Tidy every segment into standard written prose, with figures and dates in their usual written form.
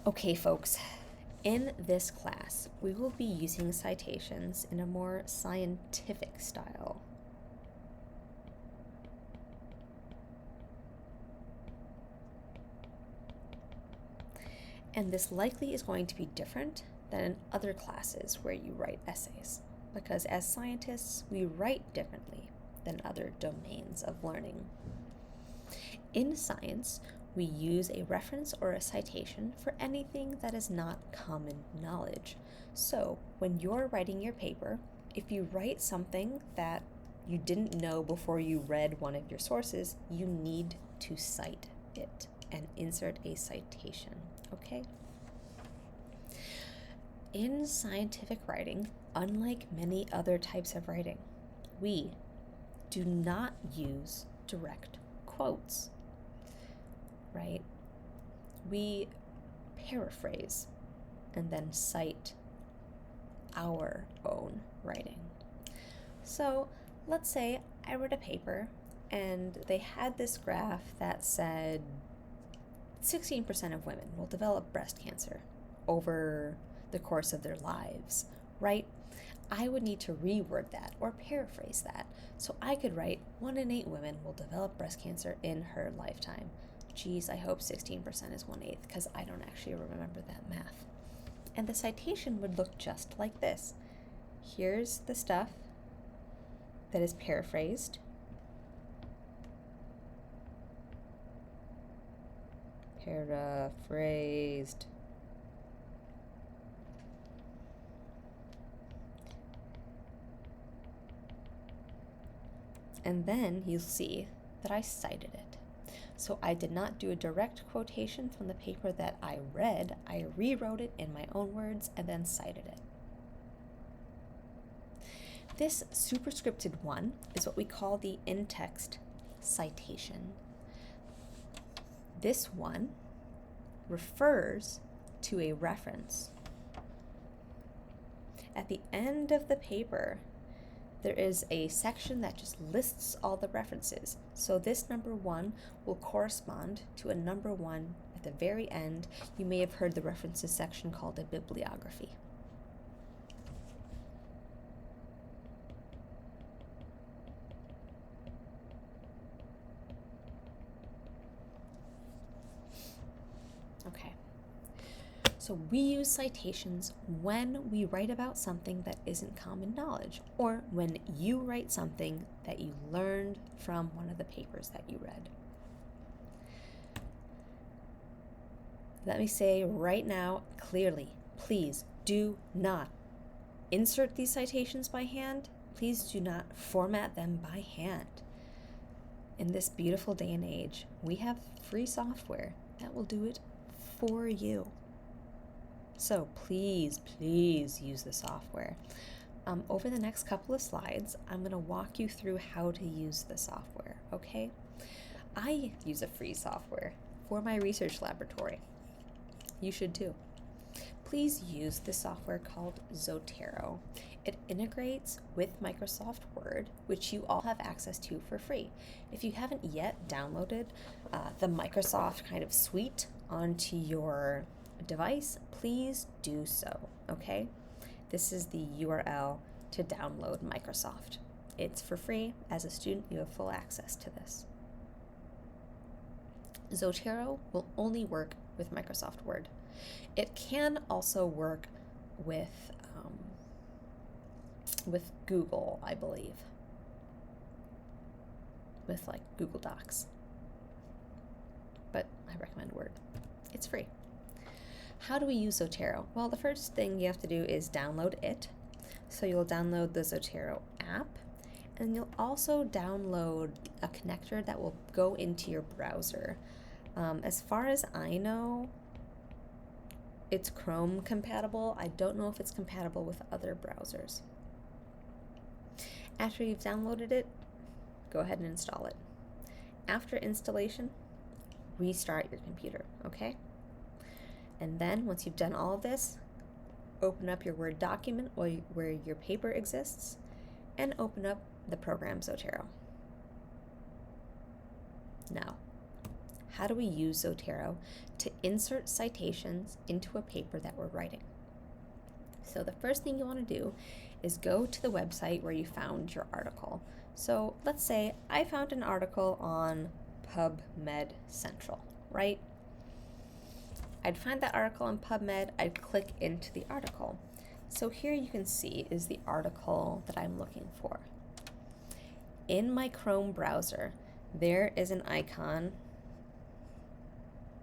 Okay, folks, in this class, we will be using citations in a more scientific style. And this likely is going to be different than in other classes where you write essays, because as scientists, we write differently than other domains of learning. In science, we use a reference or a citation for anything that is not common knowledge. So, when you're writing your paper, if you write something that you didn't know before you read one of your sources, you need to cite it and insert a citation, okay? In scientific writing, unlike many other types of writing, we do not use direct quotes, right? We paraphrase and then cite our own writing. So let's say I wrote a paper and they had this graph that said 16% of women will develop breast cancer over the course of their lives, right? I would need to reword that or paraphrase that. So I could write 1 in 8 women will develop breast cancer in her lifetime. Geez, I hope 16% is 1/8 because I don't actually remember that math. And the citation would look just like this. Here's the stuff that is paraphrased. Paraphrased. And then you'll see that I cited it. So I did not do a direct quotation from the paper that I read. I rewrote it in my own words and then cited it. This superscripted one is what we call the in-text citation. This one refers to a reference. At the end of the paper, there is a section that just lists all the references. So this number 1 will correspond to a number 1 at the very end. You may have heard the references section called a bibliography. Okay. So we use citations when we write about something that isn't common knowledge, or when you write something that you learned from one of the papers that you read. Let me say right now clearly, please do not insert these citations by hand. Please do not format them by hand. In this beautiful day and age, we have free software that will do it for you. So please use the software. Over the next couple of slides, I'm going to walk you through how to use the software, okay? I use a free software for my research laboratory. You should too. Please use the software called Zotero. It integrates with Microsoft Word, which you all have access to for free. If you haven't yet downloaded the Microsoft kind of suite onto your device, please do so, okay? This is the URL to download Microsoft. It's for free. As a student, you have full access to this. Zotero will only work with Microsoft Word. It can also work with Google, I believe, with like Google Docs. But I recommend Word. It's free. How do we use Zotero? Well, the first thing you have to do is download it. So you'll download the Zotero app, and you'll also download a connector that will go into your browser. As far as I know, it's Chrome compatible. I don't know if it's compatible with other browsers. After you've downloaded it, go ahead and install it. After installation, restart your computer, okay? And then once you've done all of this, open up your Word document where your paper exists and open up the program Zotero. Now, how do we use Zotero to insert citations into a paper that we're writing. So the first thing you want to do is go to the website where you found your article. So let's say I found an article on PubMed Central, right? I'd find that article on PubMed, I'd click into the article. So here you can see is the article that I'm looking for. In my Chrome browser, there is an icon.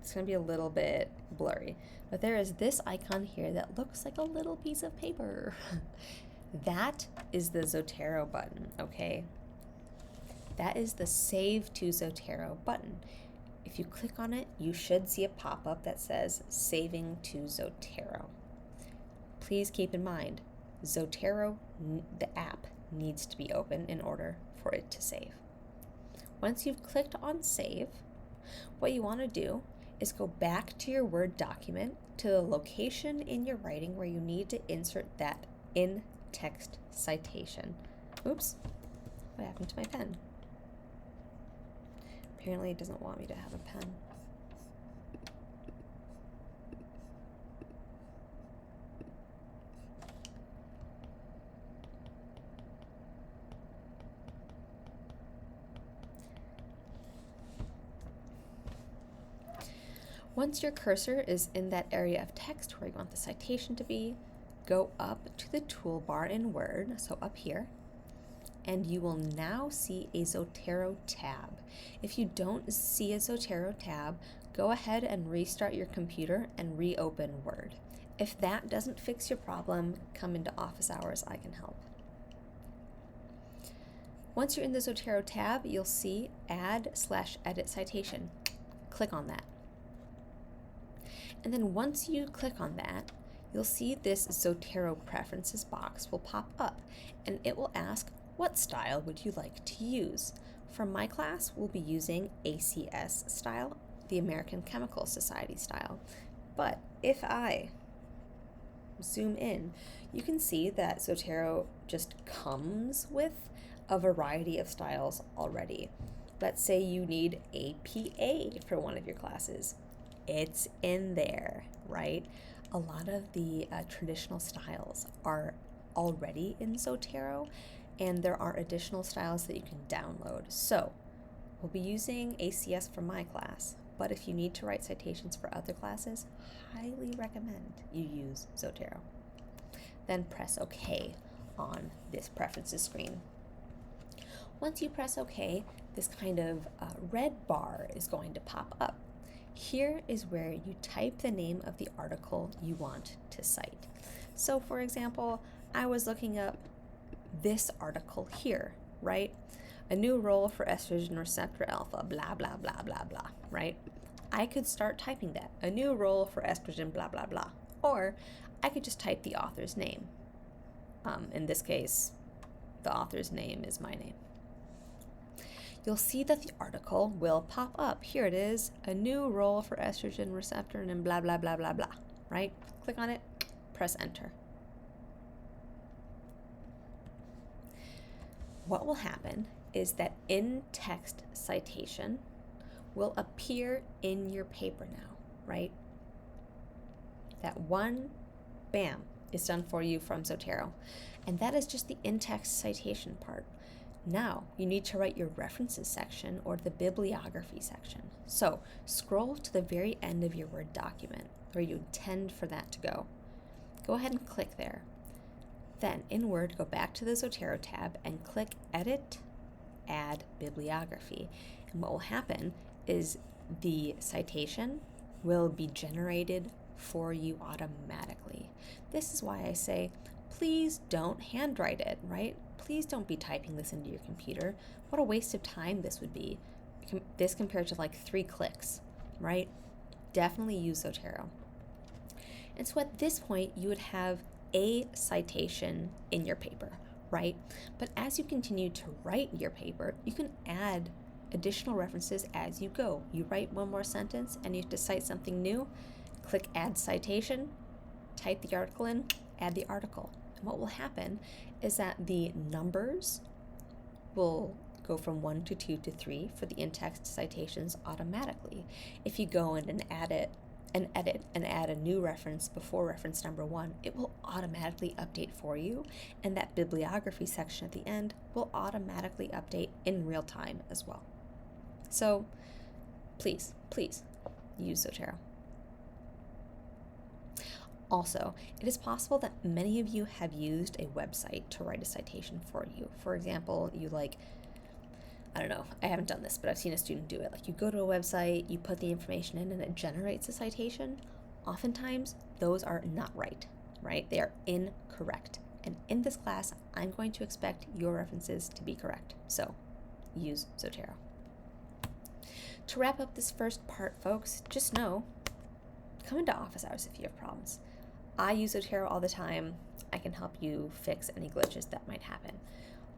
It's going to be a little bit blurry, but there is this icon here that looks like a little piece of paper. That is the Zotero button, okay? That is the Save to Zotero button. If you click on it, you should see a pop-up that says Saving to Zotero. Please keep in mind, Zotero, the app, needs to be open in order for it to save. Once you've clicked on Save, what you want to do is go back to your Word document to the location in your writing where you need to insert that in-text citation. Oops, what happened to my pen? Apparently it doesn't want me to have a pen. Once your cursor is in that area of text where you want the citation to be, go up to the toolbar in Word, so up here, and you will now see a Zotero tab. If you don't see a Zotero tab, go ahead and restart your computer and reopen Word. If that doesn't fix your problem, come into office hours, I can help. Once you're in the Zotero tab, you'll see Add/Edit Citation. Click on that. And then once you click on that, you'll see this Zotero Preferences box will pop up, and it will ask, what style would you like to use? For my class, we'll be using ACS style, the American Chemical Society style. But if I zoom in, you can see that Zotero just comes with a variety of styles already. Let's say you need APA for one of your classes. It's in there, right? A lot of the traditional styles are already in Zotero, and there are additional styles that you can download. So we'll be using ACS for my class, but if you need to write citations for other classes, highly recommend you use Zotero. Then press OK on this preferences screen. Once you press OK, this kind of red bar is going to pop up. Here is where you type the name of the article you want to cite. So for example, I was looking up this article here, right? A new role for estrogen receptor alpha, blah, blah, blah, blah, blah, right? I could start typing that, a new role for estrogen, blah, blah, blah. Or I could just type the author's name. In this case, the author's name is my name. You'll see that the article will pop up. Here it is, a new role for estrogen receptor and blah, blah, blah, blah, blah, right? Click on it, press enter. What will happen is that in-text citation will appear in your paper now, right? That one, bam, is done for you from Zotero. And that is just the in-text citation part. Now, you need to write your references section or the bibliography section. So, scroll to the very end of your Word document where you intend for that to go. Go ahead and click there. Then, in Word, go back to the Zotero tab and click Edit, Add Bibliography. And what will happen is the citation will be generated for you automatically. This is why I say, please don't handwrite it, right? Please don't be typing this into your computer. What a waste of time this would be. This compared to like 3 clicks, right? Definitely use Zotero. And so at this point, you would have a citation in your paper, right? But as you continue to write your paper, you can add additional references as you go. You write one more sentence and you have to cite something new, click Add Citation, type the article in, add the article. And what will happen is that the numbers will go from 1 to 2 to 3 for the in-text citations automatically. If you go in and edit and add a new reference before reference number 1, it will automatically update for you, and that bibliography section at the end will automatically update in real time as well. So please use Zotero. Also, it is possible that many of you have used a website to write a citation for you. For example, I don't know, I haven't done this, but I've seen a student do it. Like, you go to a website, you put the information in, and it generates a citation. Oftentimes, those are not right? They are incorrect. And in this class, I'm going to expect your references to be correct. So, use Zotero. To wrap up this first part, folks, just know, come into office hours if you have problems. I use Zotero all the time. I can help you fix any glitches that might happen.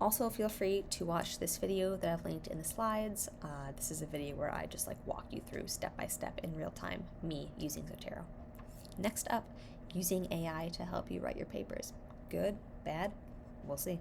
Also, feel free to watch this video that I've linked in the slides. This is a video where I just walk you through step by step in real time, me using Zotero. Next up, using AI to help you write your papers. Good, bad, we'll see.